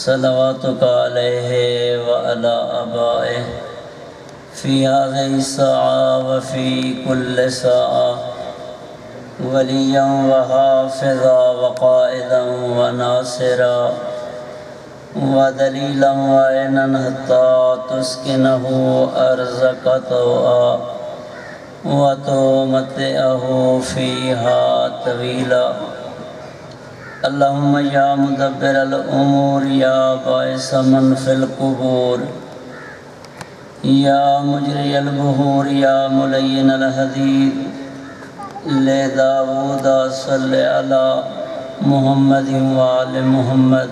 صلواتك عليه وعلى آبائه في هذه الساعة وفي كل ساعة وليا وحافظا وقائدا وناصرا ودليلا وعينا حتى تسكنه أرزك طوعا وتمتعه فيها طويلا. اللهم يا مدبر الأمور يا باعث من في القبور يا مجري البحور يا ملين الحديد لداود صل على محمد وآل محمد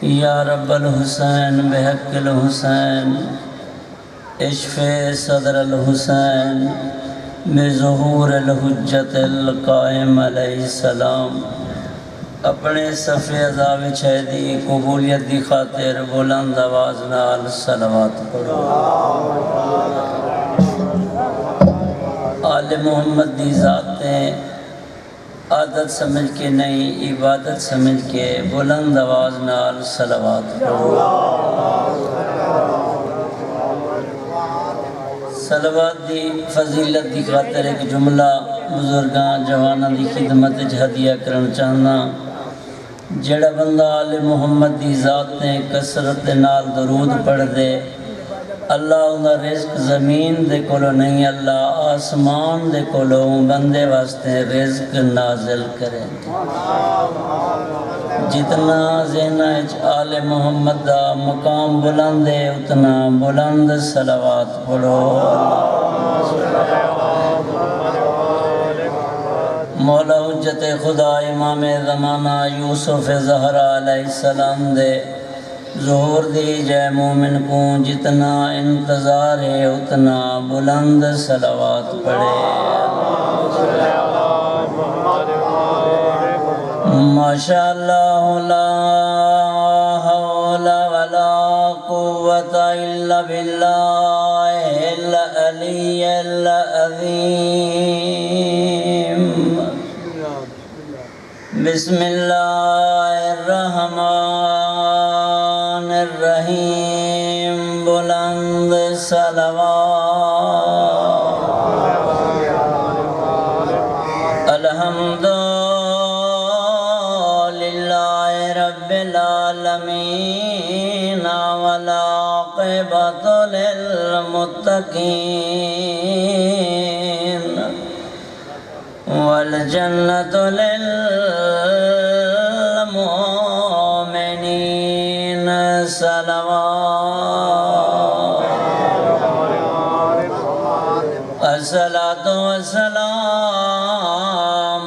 یا رب الحسین بحق الحسین اشف صدر الحسین بظہور الحجت القائم علیہ السلام. اپنے صفحے عذاب چھیدی قبولیت دی خاطر بلند آواز نال صلوات پڑھو. آل محمد دی ذاتیں عادت سمجھ کے نہیں عبادت سمجھ کے بلند آواز نال صلوات پڑھو. صلوات دی فضیلت دی خاطر ایک جملہ بزرگاں جواناں دی خدمت ہدیہ کرنا چاہنا. جڑا بندہ آل محمد دی ذاتیں کثرت نال درود پڑھ دے اللہ انہا رزق زمین دے کولو نہیں اللہ آسمان دے کولو بندے واسطے رزق نازل کریں. جتنا ذہنہ آل محمد دا مقام بلند ہے اتنا بلند صلوات پڑھو. مولا حجت خدا امام زمانہ یوسف زہرا علیہ السلام دے ظہور دی جے مومن کو جتنا انتظار ہے اتنا بلند صلوات پڑھے. ماشاءاللہ لا حول ولا قوة الا باللہ العلی العظیم. بسم اللہ الرحمن الرحیم. بلند صلوات. الحمد للہ رب العالمین والعاقبۃ للمتقین والجنۃ للمؤمنین. صلوات. الصلاۃ والسلام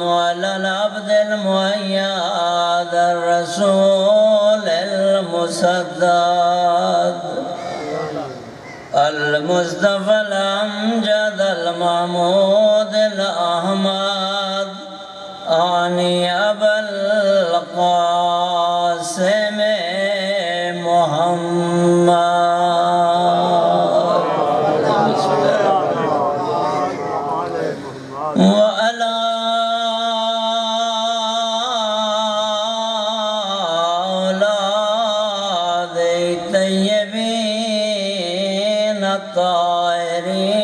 علی العبد المؤید الرسول المسدد المصطفى الامجد المحمود الاحمد آنی ابا القاسم محمد. وعلى أولاد الطيبين الطاهرين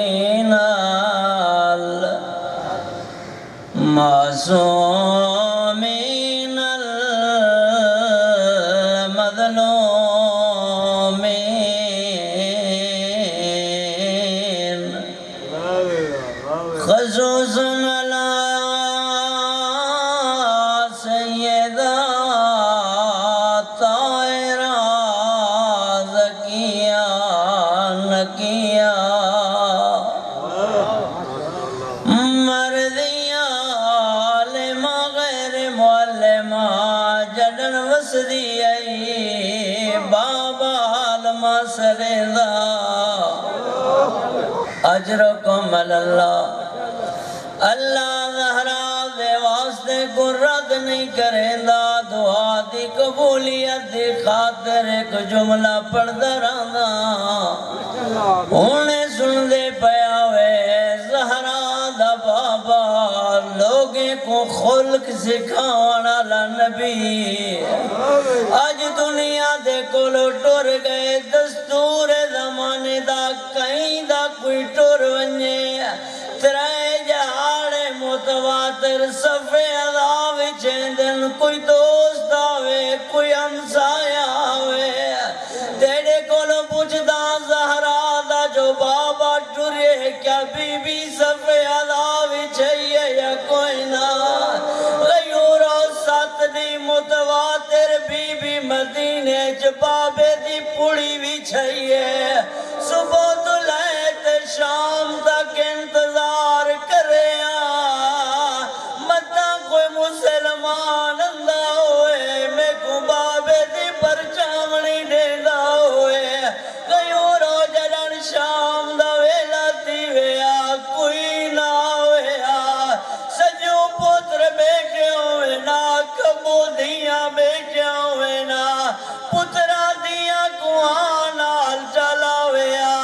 المعصومين المظلومين خصوصا على سيدة طاهرة زكية نقية مرضية عالمة غير معلمة جدن وسدية بابا المسردا. اجرکم اللہ. اللہ زہرا دے واسطے کو رد نہیں کریں دا. دعا دی قبولیت دی خاطر ایک جملہ پڑھدا رہنا. انہیں سن دے پیا ہوئے زہرا دا بابا لوگیں کو خلق سکھانا نبی. آج دنیا دے کولو ٹر گئے دستور زمانے دا کہیں دا کوئی ٹر ونجے ترائے جہاڑے متواتر صفے عذاب چیندن کوئی دوست آوے کوئی ہمسایا آوے تیرے کولو پوچھدا زہرا دا جو بابا ٹرے کیا بی بی صفے عذاب چاہیے یا کوئی نہ غیورو سات دی متواتر بی بی مدینے جبابے دی پوڑی بھی چاہیے صبح تو لیت شام تک انتظار کرے متا کوئی مسلمان اندہ ہوئے میں کو بابے دی پرچامنی دیندہ ہوئے غیورو جڑن شام دا ویلا تھی ویا کوئی نہ ہویا سجو پتر بیٹھے ہوئے نا کبو دیاں بیٹھے ہوئے نا پترہ دیاں کوہاں نال چلا ویا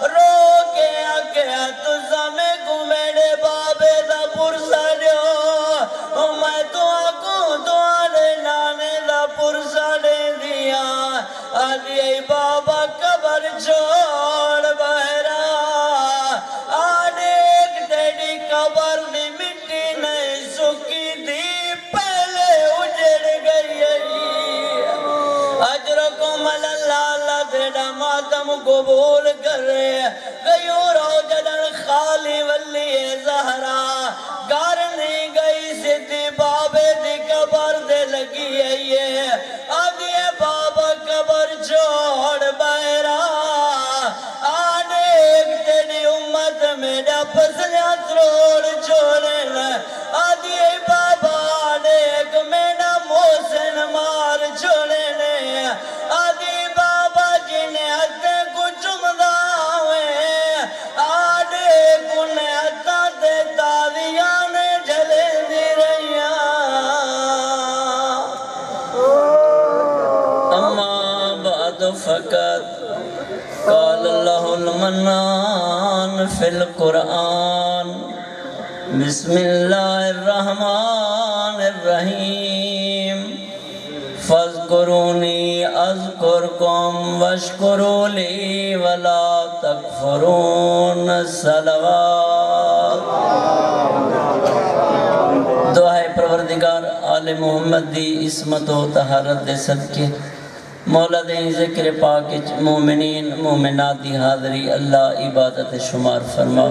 رو کے آگیا تُزا میں کو میرے بابے دا پرسا دیو میں تو آکوں تو آلے نانے دا پرسا دے دیا آدھی ای بابا قبر چھوڑ بہرا آدھے ایک تیری قبر دی مٹی نہیں سکی دی پہلے اجڑ گئی اجرکم اللہ اللہ تیرا ماتم قبول کرے غیورو جدن خالی ولی زہرا گھر نہیں گئی سدھی بابے دی قبر دے لگی ہے آدھی بابا قبر چھوڑ بہرا آنے ایک تیری امت میرا پسلیاں تروڑ چھوڑے آدھی بابا آنے ایک میرا محسن مار چھوڑے آدھی بابا جنہیں ہتھے کو چمدہ ہوئے آدھے کنہیں ہتھا دے تاویاں نے جلے دی رہیاں اما بعد فقط قال اللہ المنان فی القرآن بسم اللہ الرحمن الرحیم فاذکرونی اذکرکم واشکروا لی ولا تکفرون صلوات دعائے پروردگار آل محمد دی عصمت و طہارت دے صدقے مولا دیں ذکر پاک مومنین مومنات دی حاضری اللہ عبادت شمار فرما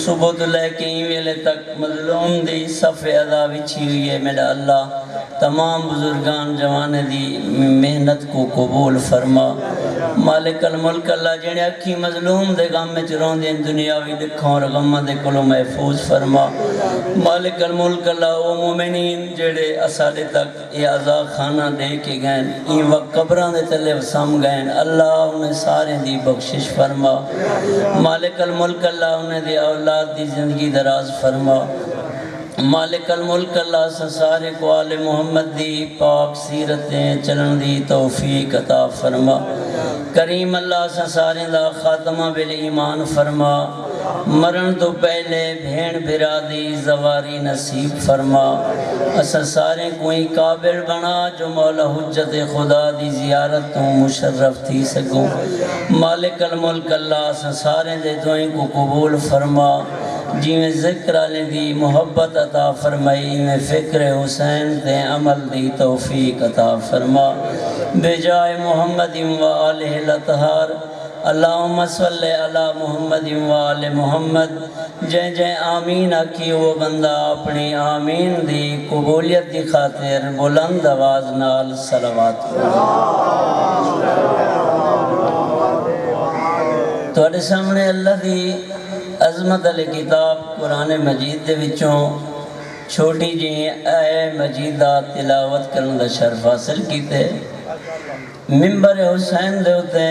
صبح تو لے کے ویلے تک مظلوم دی صف عذاب چھئی ہوئی ہے میرا اللہ تمام بزرگان جوان دی محنت کو قبول فرما مالک الملک اللہ جنہیں اکھی مظلوم دے غم میں چرون دیں دنیاوی دکھاں اور غمہ دے کلو محفوظ فرما مالک الملک اللہ او مومنین جڑے اسادے تک یہ عذاب خانہ دے کے گئے این وقت قبران دے تلے وسام گئے اللہ انہیں سارے دی بخشش فرما مالک الملک اللہ انہیں دی اولاد دی زندگی دراز فرما مالک الملک اللہ سے سارے کو آل محمد دی پاک سیرتیں چلن دی توفیق عطا فرما کریم اللہ سے سارے دا خاتمہ بالایمان فرما مرن تو پہلے بھین بھرا دی زواری نصیب فرما اسا سارے کوئی قابل بنا جو مولا حجت خدا دی زیارت تو مشرف تھی سکوں مالک الملک اللہ سے سارے دے دعائیں کو قبول فرما جی میں ذکر آلے دی محبت عطا فرمائی میں فکر حسین تے عمل دی توفیق عطا فرما بجائے محمد و آلہ الطہار اللہم صلی علی محمد و آل محمد جے جے آمین آکی وہ بندہ اپنی آمین دی قبولیت دی خاطر بلند آواز نال صلوات تواڈے سامنے اللہ دی عظمت علی کتاب قرآن مجید دے وچوں چھوٹی جی اے مجیدہ تلاوت کرن دا شرف حاصل کیتے منبر حسین دے ہوتے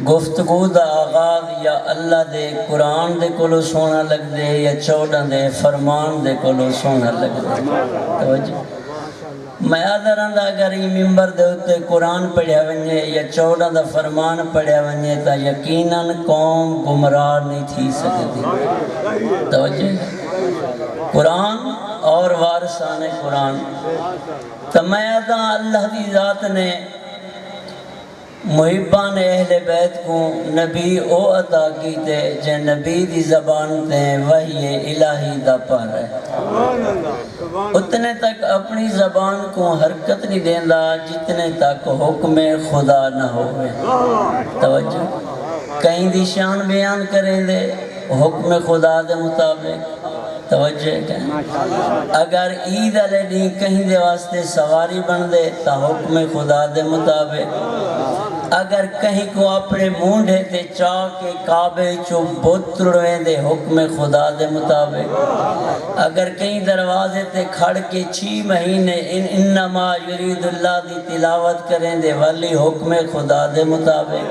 گفتگو دا آغاز یا اللہ دے قرآن دے کولو سونا لگ دے یا چوڑا دے فرمان دے کولو سونا لگ دے توجہ میں آدھران دا اگر یہ ممبر دے ہوتے قرآن پڑھیا ونجے یا چوڑا دا فرمان پڑھیا ونجے تا یقیناً قوم گمراہ نہیں تھی سکتی توجہ قرآن اور وارثان قرآن تو میں ادا اللہ دی ذات نے محبان اہل بیت کو نبی او عطا کیتے جے نبی دی زبان تے وحی الہی دا پر ہے اتنے تک اپنی زبان کو حرکت نہیں دیندہ جتنے تک حکم خدا نہ ہوئے توجہ کہیں دی شان بیان کریں دے حکم خدا دے مطابق توجہ کہیں اگر عید علیہ دیں کہیں دے واسطے سواری بن دے تا حکم خدا دے مطابق اگر کہیں کو اپنے مونڈے تے چاہ کے کعبے چو بت رویں دے حکم خدا دے مطابق اگر کہیں دروازے تے کھڑ کے 6 مہینے انما یرید اللہ دی تلاوت کریں دے والی حکم خدا دے مطابق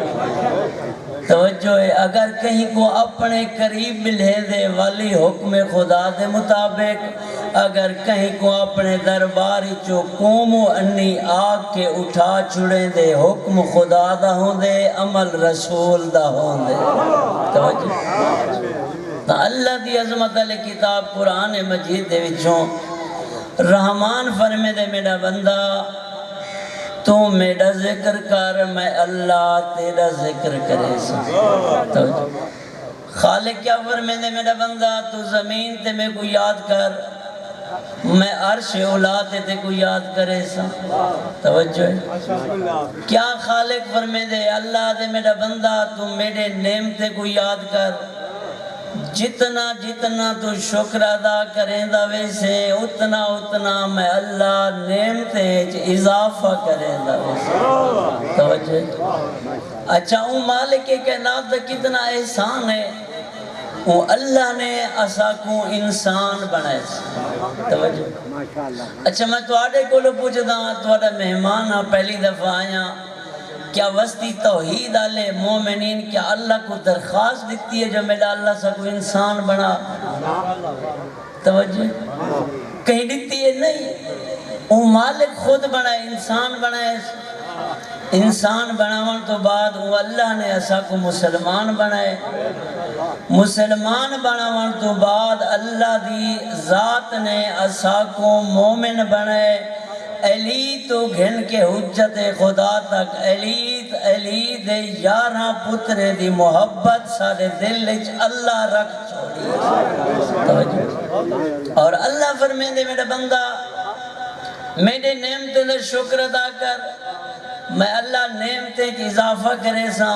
توجہ ہے اگر کہیں کو اپنے قریب ملے دے والی حکم خدا دے مطابق اگر کہیں کو اپنے درباری چو قوم و انی آگ کے اٹھا چھڑیں دے حکم خدا دا ہوں دے عمل رسول دا ہوں دے توجہ اللہ دی عظمت علی کتاب قرآن مجید دے وچوں رحمان فرمے دے میرا بندہ تو میرا ذکر کر میں اللہ تیرا ذکر کرے سا خالق کیا فرمے دے میرا بندہ تو زمین تے میں کو یاد کر میں عرش اولا تے کو یاد کرے سا توجہ کیا خالق فرمے دے اللہ دے میرا بندہ تو میرے نعمتے کو یاد کر جتنا جتنا تو شکر ادا کریں دا ویسے اتنا اتنا میں اللہ نعمتے اضافہ کریں دا ویسے توجہ اچھا اون مالک کائنات دا کتنا احسان ہے اون اللہ نے اسا کو انسان بنائے توجہ اچھا میں توڑے کو لو پوچھتا توڑا مہمان ہاں پہلی دفعہ آیا کیا وسطی توحید آلے مومنین کیا اللہ کو درخواست دیتی ہے جو میرا اللہ سا کو انسان بنا توجہ کہیں دیتی ہے نہیں وہ مالک خود بنائے انسان بنائے انسان بناون تو بعد وہ اللہ نے ایسا کو مسلمان بنائے مسلمان بناون تو بعد اللہ دی ذات نے ایسا کو مومن بنائے علی تو گھن کے حجت خدا تک علی دے 11 پترے دی محبت سارے دل وچ اللہ رکھ چھوڑی اور اللہ فرمائے دے میرا بندہ میرے نعمتیں دا شکر ادا کر میں اللہ نعمتیں کی اضافہ کرے سا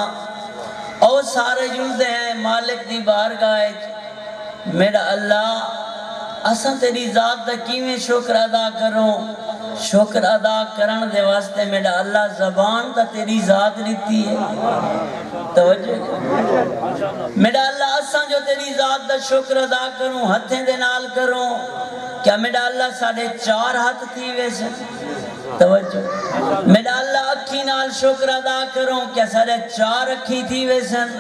اور سارے جلدے ہیں مالک دی بارگاہ میرا اللہ اساں تیری ذات دا کیویں شکر ادا کروں شکر ادا کرن دے واسطے میرا اللہ زبان تا تیری ذات لیتی ہے توجہ میرا اللہ اساں جو تیری ذات دا شکر ادا کروں ہتھیں دے نال کروں کیا میرا اللہ 4.5 ہاتھ تھی ویسے توجہ میرا اللہ اکھی نال شکر ادا کروں کیا 4.5 اکھی تھی ویسن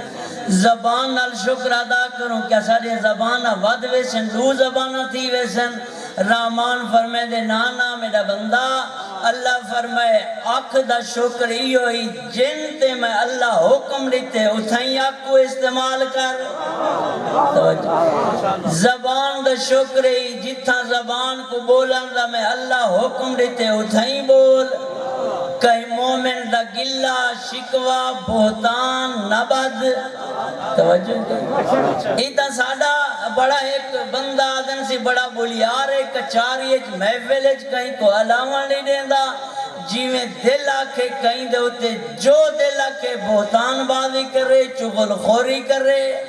زبان نال شکر ادا کروں کیا سارے زبان ود ویسن 2 زبان تھی ویسن رحمان فرمائے دے نانا میرا بندہ اللہ فرمائے اکھ دا شکر ہی ہوئی جن تے میں اللہ حکم دیتے اتھائیں اکھ کو استعمال کر زبان دا شکر ہی جتھا زبان کو بولن دا میں اللہ حکم دیتے اتھائیں بول کہیں مومن دا گلہ شکوہ بہتان نبد توجہ ایتا ساڑا بڑا ایک بندہ آدن سے بڑا بولیار ہے کچاری ایک محفل ہے کہیں کو علاوہ نہیں دیندہ جیویں دل آکھے کہیں دے ہوتے جو دل آکھے بہتان بازی کر رہے چغل خوری کر رہے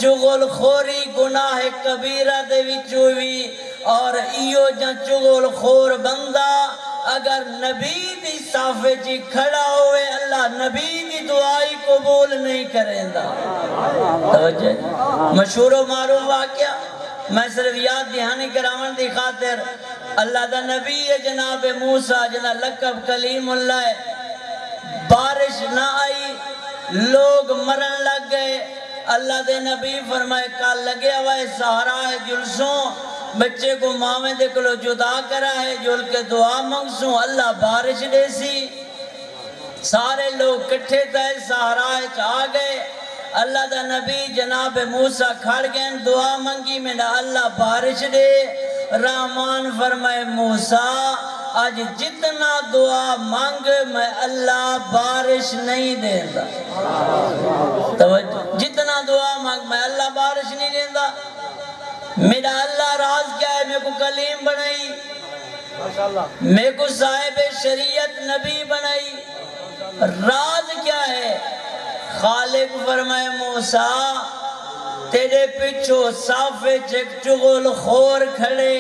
چغل خوری گناہ کبیرہ دے وچوی اور ایو جا چغل خور بندہ اگر نبی دی صافے جی کھڑا ہوئے اللہ نبی دی دعائی قبول نہیں کریں دا توجہ مشہور و معروف واقعہ میں صرف یاد دہانی کراون دی خاطر اللہ دا نبی ہے جناب موسیٰ جنہ لقب کلیم اللہ ہے بارش نہ آئی لوگ مرن لگ گئے اللہ دے نبی فرمائے کال لگے ہوئے سہارا ہے جلسوں بچے کو ماں دے کلو جدا کرا ہے جل کے دعا منگسوں اللہ بارش دے سی سارے لوگ کٹھے تھے سہارائے چاہ گئے اللہ دا نبی جناب موسیٰ کھڑ گئے دعا منگی میں اللہ بارش دے رحمان فرمائے موسیٰ آج جتنا دعا مانگ میں اللہ بارش نہیں دیندہ. توجہ, جتنا دعا مانگ میں اللہ بارش نہیں دیندہ. میرا اللہ راز کیا ہے؟ میرے کو کلیم بنائی, میرے کو صاحب شریعت نبی بنائی. راز کیا ہے؟ خالق فرمائے موسیٰ تیرے پچھو صافے چک چغل خور کھڑے,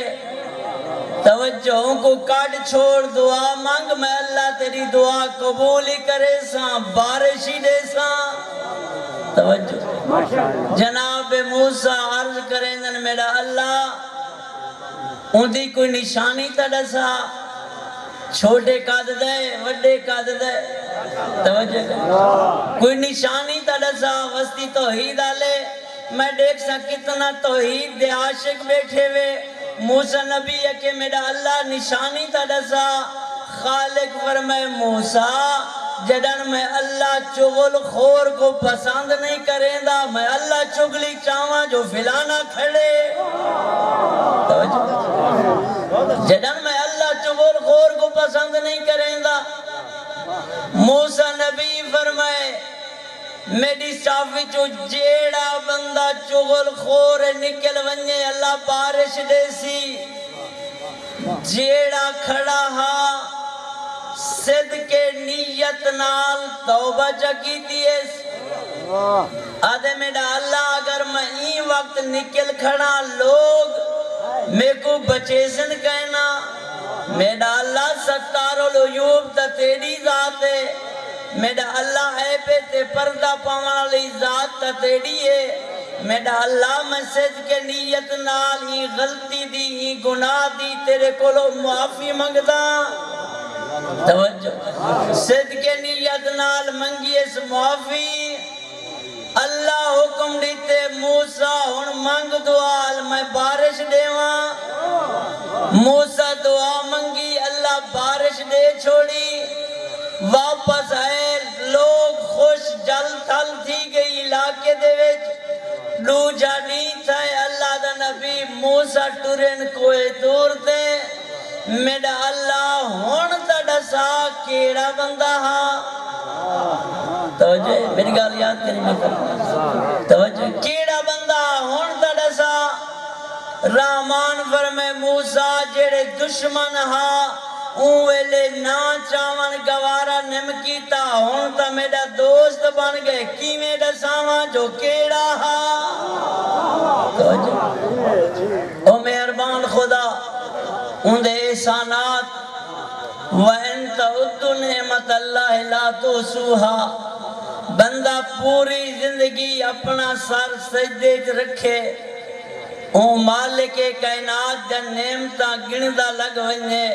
توجہوں کو کاٹ چھوڑ, دعا مانگ میں اللہ تیری دعا قبول ہی کرے ساں, بارش ہی دے ساں. توجہ, جناب موسیٰ عرض کریں دن میرا اللہ ان دی کوئی نشانی تا ڈسا, چھوٹے قد دے وڈے قد دے. توجہ, کوئی نشانی تا ڈسا, وستی توحید آلے میں دیکھ سا کتنا توحید دے عاشق بیٹھے ہوئے. موسیٰ نبی ہے کہ میرا اللہ نشانی تا ڈسا. خالق فرمائے موسیٰ جدن میں اللہ چغل خور کو پسند نہیں کریں دا, میں اللہ چگلی چاہاں جو فلانا کھڑے. جدن میں اللہ چغل خور کو پسند نہیں کریں دا. موسیٰ نبی فرمائے میری صافی چو جیڑا بندہ چغل خور نکل ونجے اللہ بارش دے سی. جیڑا کھڑا ہاں صدقے نیت نال توبہ چکی دیئے. آدھے میرا اللہ اگر میں این وقت نکل کھڑا لوگ میں کو بچے سن کہنا, میرا اللہ ستار العیوب تا تیری ذات ہے. میرا اللہ اے پہ تے پردہ پاواں لی ذات تا تیری ہے. میرا اللہ میں صدقے نیت نال ہی غلطی دی ہی گناہ دی تیرے کولو معافی منگدا. توجہ, صدقے نیت نال منگی اس معافی. اللہ حکم دیتے موسیٰ ہن منگ دعا میں بارش دیواں. موسیٰ دعا منگی, اللہ بارش دے چھوڑی. واپس آئے لوگ خوش, جل تھل تھی گئی علاقے دے وچ لو جانی تھا. اللہ دا نبی موسیٰ ٹرین کوئے دور دے. میرا اللہ ہون تا ڈسا کیڑا بندہ ہاں. توجہ, میری گال یاد کریں میں کریں. توجہ, کیڑا بندہ ہون تا ڈسا. رحمان فرمے موسیٰ جیڑے دشمن ہاں اون ویلے نا چاون گوارا نمکیتا, ہون تا میرا دوست بن گئے. کی میں ڈساواں جو کیڑا ہاں. توجہ, او مہربان خدا ان دے احسانات وَإِن تَعُدُّوا نِعْمَتَ اللَّهِ لَا تُحْصُوهَا. بندہ پوری زندگی اپنا سر سجدے رکھے, اون مالک کائنات جا نعمتاں گندا لگ ونجے,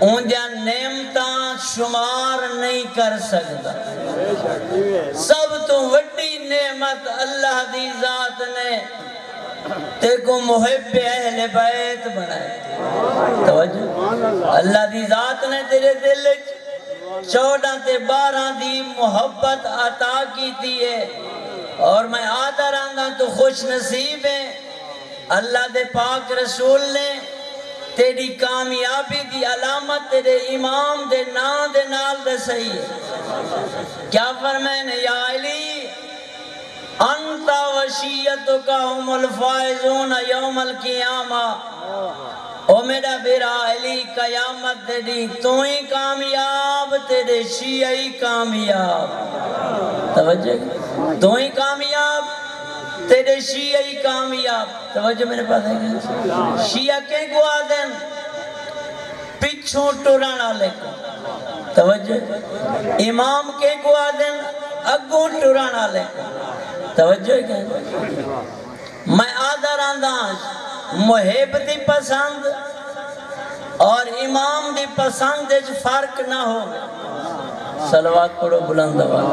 اون جا نعمتاں شمار نہیں کر سکتا. سب تو وڈی نعمت اللہ دی ذات نے تے کو محب اہل بیت بنائے. توجہ, اللہ دی ذات نے تیرے دل 14 تے 12 دی محبت عطا کی دیئے. اور میں آدھا رہنگا تو خوش نصیب ہے, اللہ دے پاک رسول نے تیری کامیابی دی علامت تیرے امام دے نام دے نال دے صحیح ہے. کیا فرمائے نے یا علی انت وشیتک ہم الفائزون یوم القیامہ. او میرا بیرا علی قیامت تیری تو ہی کامیاب, تیرے شیعی کامیاب. توجہ, تو ہی کامیاب تیرے شیعی کامیاب. توجہ میرے پاس ہے کہ شیعہ کے کو آدن پچھوں ٹرانا لے کو. توجہ, امام کے کو آدن اگوں ٹرانا لے کو. توجہ ہے کہ میں آدھا رانداز محب دی پسند اور امام دی پسند جو فرق نہ ہو. صلوات پڑھو بلند آواز.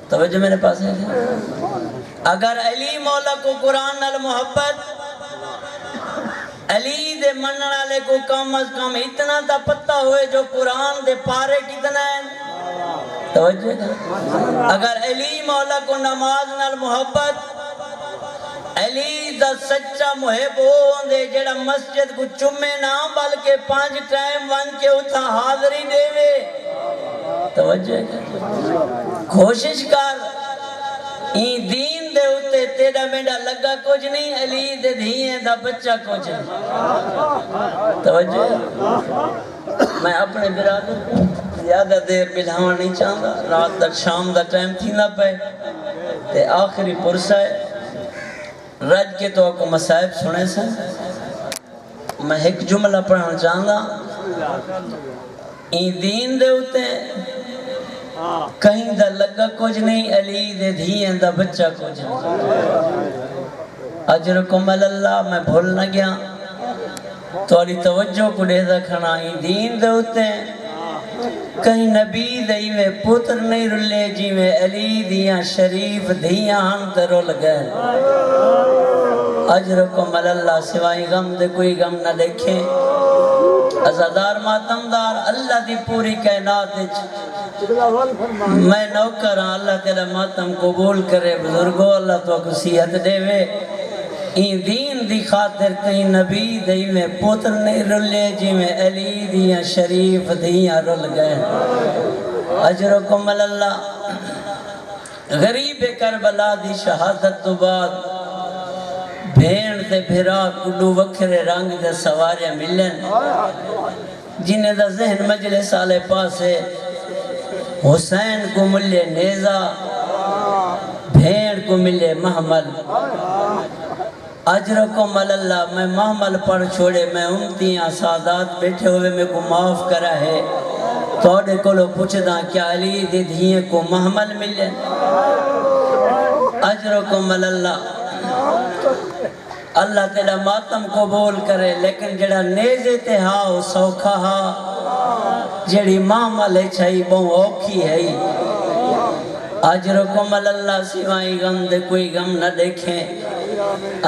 توجہ میرے پاس ہے. اگر علی مولا کو قرآن نال محبت, علی دے منن والے کو کم از کم اتنا تا پتہ ہوئے جو قرآن دے پارے کتنا ہے. توجہ ہے۔ اگر علی مولا کو نماز نال محبت، علی دا سچا محب ہوں دے جڑا مسجد کو چمے نہ بلکہ 5 ٹائم ون کے اتھا حاضری دے وے۔ توجہ ہے۔ کوشش کر این دین دے اتے تیرا میڈا لگا کچھ نہیں، علی دے دھیئے دا بچہ کچھ نہیں۔ توجہ ہے۔ میں اپنے برادر زیادہ دیر بلہاں نہیں چاہتا، رات تک شام دا ٹائم تھی نہ پہ تے آخری پرسہ ہے رج کے تو آپ کو مسائب سنے سے میں ایک جملہ پڑھنا چاہتا این دین دے ہوتے کہیں دا لگا کچھ نہیں، علی دے دھیئے دا بچہ کچھ نہیں۔ اجرکم اللہ میں بھول نہ گیا تو علی توجہ کو دے دا کھنا این دین دے ہوتے کہیں نبی دئی میں پتر نہیں رلے جی میں علی دیاں شریف دھیاں ہم تے رول گئے۔ اجرکم اللہ سوائی غم دے کوئی غم نہ دیکھیں، عزادار ماتمدار اللہ دی پوری کائنات میں نوکر ہاں، اللہ تیرا ماتم قبول کرے، بزرگو اللہ تو کو صحت دے وے۔ این دین دی خاطر کہیں نبی دی میں پتر نہیں رلے جی میں علی دیاں شریف دیاں رل گئے۔ اجرکم اللہ غریب کربلا دی شہادت تو بعد بھین تے بھرا کڈو وکھرے رنگ دے سواریاں ملن جنہیں دا ذہن مجلس آلے پاسے حسین کو ملے نیزہ بھین کو ملے محمل۔ اجرکم اللہ میں محمل پڑھ چھوڑے میں امتیاں سادات بیٹھے ہوئے میں کو معاف کرا ہے توڑے کو لو پوچھدا کیا علی دی دھیئے کو محمل ملے۔ اجرکم اللہ اللہ تیرا ماتم قبول کرے، لیکن جڑا نیزے تے ہاں سوکھا ہاں جڑی محمل ہے چھائی بہن اوکھی ہے۔ اجرکم اللہ سوائی غم دے کوئی غم نہ دیکھیں،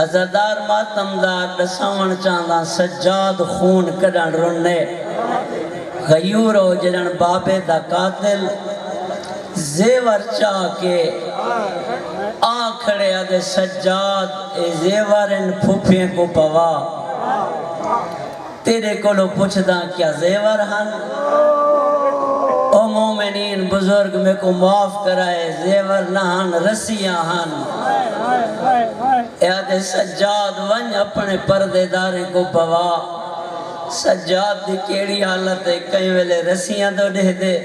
عزادار ماتمدار دساون چاندہ سجاد خون کڑن رنے غیور ہو جنن بابے دا قاتل زیور چاہ کے آنکھڑے آدھے سجاد اے زیور ان پھوپھیں کو پوا تیرے کو لو پوچھدا کیا زیور ہن؟ او مومنین بزرگ میں کو معاف کرائے زیور نہ ہن رسیاں ہن۔ اے سجاد ون اپنے پردے دارے کو پوا سجاد دی کیڑی حالت ہے، کئی ویلے رسیاں دو دے دے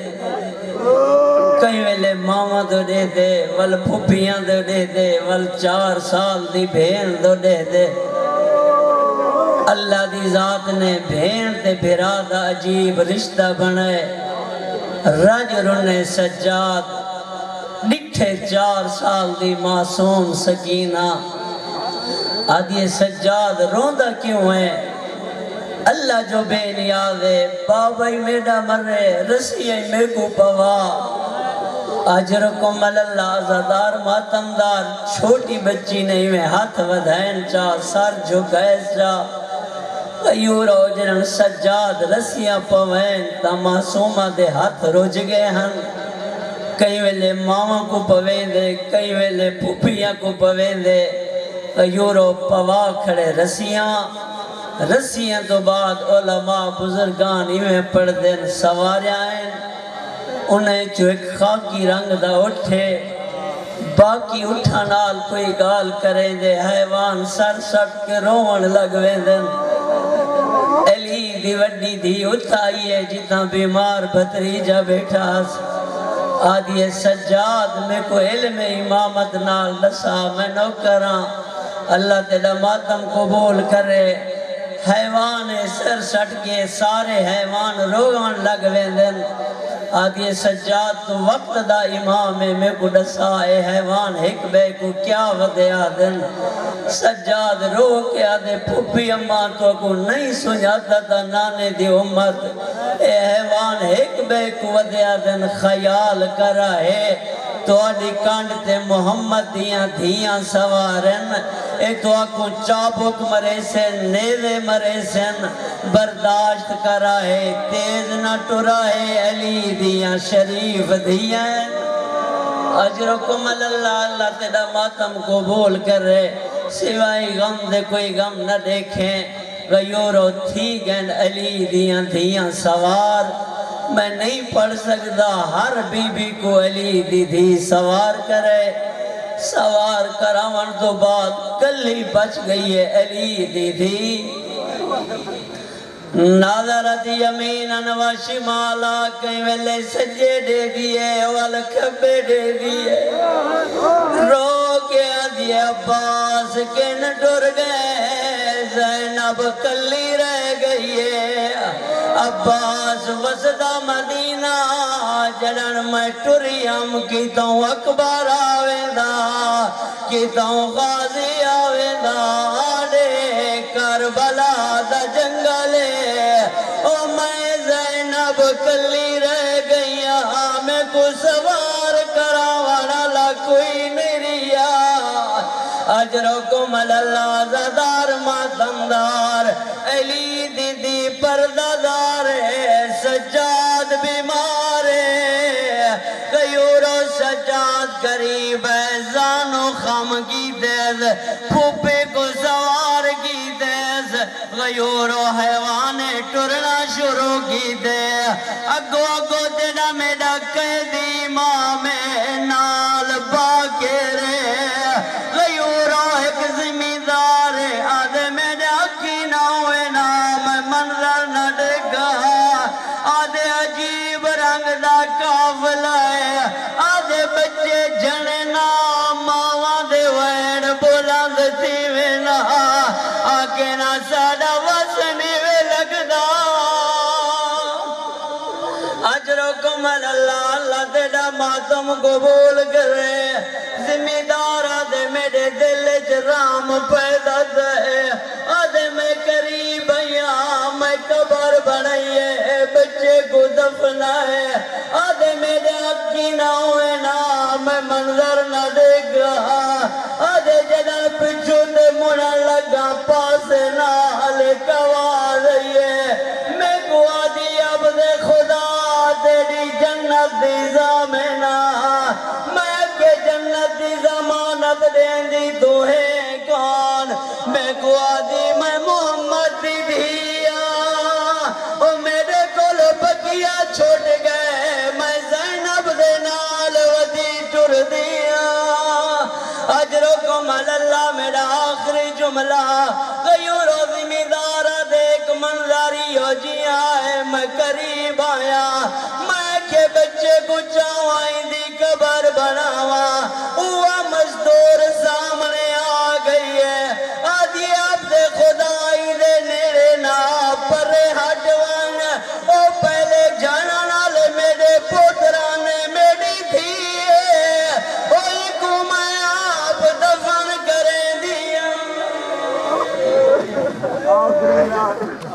کئی ویلے ماما دو دے دے ول پھوپیاں دو دے دے ول 4 سال دی بھین دو دے دے۔ اللہ دی ذات نے بھین تے بھرادہ عجیب رشتہ بنائے، رج رنے سجاد ڈٹھے 4 سال دی معصوم سکینہ آدھے سجاد روندہ کیوں ہے؟ اللہ جو بے نیاز ہے بابائی میڈا مرے رسیائی میں کو پوا۔ اجرکم اللہ عزادار ماتمدار چھوٹی بچی نہیں میں ہاتھ ودھائن چاہ سر جھکائے چاہ ایور ہو جنن سجاد رسیاں پوین تا معصومہ دے ہاتھ رج گئے ہن، کئی ویلے ماما کو پوین دے کئی ویلے پھوپیاں کو پوین دے ایور ہو پوا کھڑے رسیاں تو بعد علماء بزرگان ہمیں پڑھ دین سواریاں ہیں انہیں جو ایک خاکی رنگ دا اٹھے باقی اٹھانال کوئی گال کریں دے حیوان سر سٹ کے روان لگویں دن علی دی وڈی دی اٹھائی ہے جتنا بیمار بھتریجہ بیٹھا آدھی سجاد میں کو علم امامت نال لسا میں نوکراں اللہ تیرا ماتم قبول کرے۔ حیوان سر سٹ کے سارے حیوان روان لگویں دن آدھی سجاد تو وقت دا امام میں کو ڈسا اے حیوان ایک بے کو کیا ودیا دن سجاد رو کے آدھے پھوپی اماں تو کو نہیں سنجاتا تا نانے دی امت اے حیوان ایک بے کو ودیا دن خیال کرا ہے تو آدھی کانڈ تے محمد دیاں دھیاں سوارن اے تو آنکھوں چابک مرے سن نیزے مرے سن برداشت کرا ہے تیز نہ ٹرا ہے علی دیاں شریف دیاں اجرکم اللہ اللہ تیرا ماتم قبول کرے سوائے غم دے کوئی غم نہ دیکھیں غیورو تھی گن علی دیاں سوار میں نہیں پڑھ سکتا ہر بی بی کو علی دی سوار کرے سوار کراون تو بعد کلی بچ گئی ہے علی دی ناظرت یمیناً و شمالا کئی ویلے سجے دے دیئے والکبے دے دیئے رو کے آدھی عباس کے نہ ڈر گئے زینب کلی رہ گئی ہے عباس وسطہ مدینہ جڑن میں ٹریم کیتوں اکبر آویدہ کیتوں غازی آویدہ آڑے کربلا دا جنگلے او میں زینب کلی رہ گئی میں کو سوار کراوانا لا کوئی میریا اجرکم اللہ زدار ماتمدار علی دی پردادار سجاد بیمار غیورو سجاد قریب ہے زانو خم کی دیز پھوپے کو سوار کی دیز غیورو حیوان ٹرنا شروع کی دے اگو اگو تینا میڈا قیدی ماں میں نال باقی رے غیورو ایک زمیندار آدھے میڈے اکی نہ ہوئے نام منظر نہ ڈگا آدھے عجیب رنگ دا کافلہ ہے آدھے بچے جنے نام ماں دے وین بلند تھی وینا آکے نہ ساڑا وسنی وے لگدا اجرکم اللہ اللہ تیڑا ماتم قبول کرے زمیندار آدھے میرے دل جرام پیدا دے آدھے میں قریب آیا میں قبر بنائیے بچے کو دفنائے آدھے میرے اکی نہ ہوئے نا میں منظر نہ دیکھا آدھے جدن پچھو دے منا لگا پاس نہ لے کوا رہیے میں کو آدھی عبد خدا تیری جنت دی زامنہ میں کہ جنت دی زمانت دین دی تو ہے کون میں کو آدھی میں محمد دی دیا او میرے کول بکیا چھوٹ گئے میں زینب دے نال ودی ٹر دیا اجرکم اللہ میرا آخری جملہ غیورو زمیندارہ دیکھ منظری ہو جی آئے میں قریب آیا میں کہ بچے کو چاہوں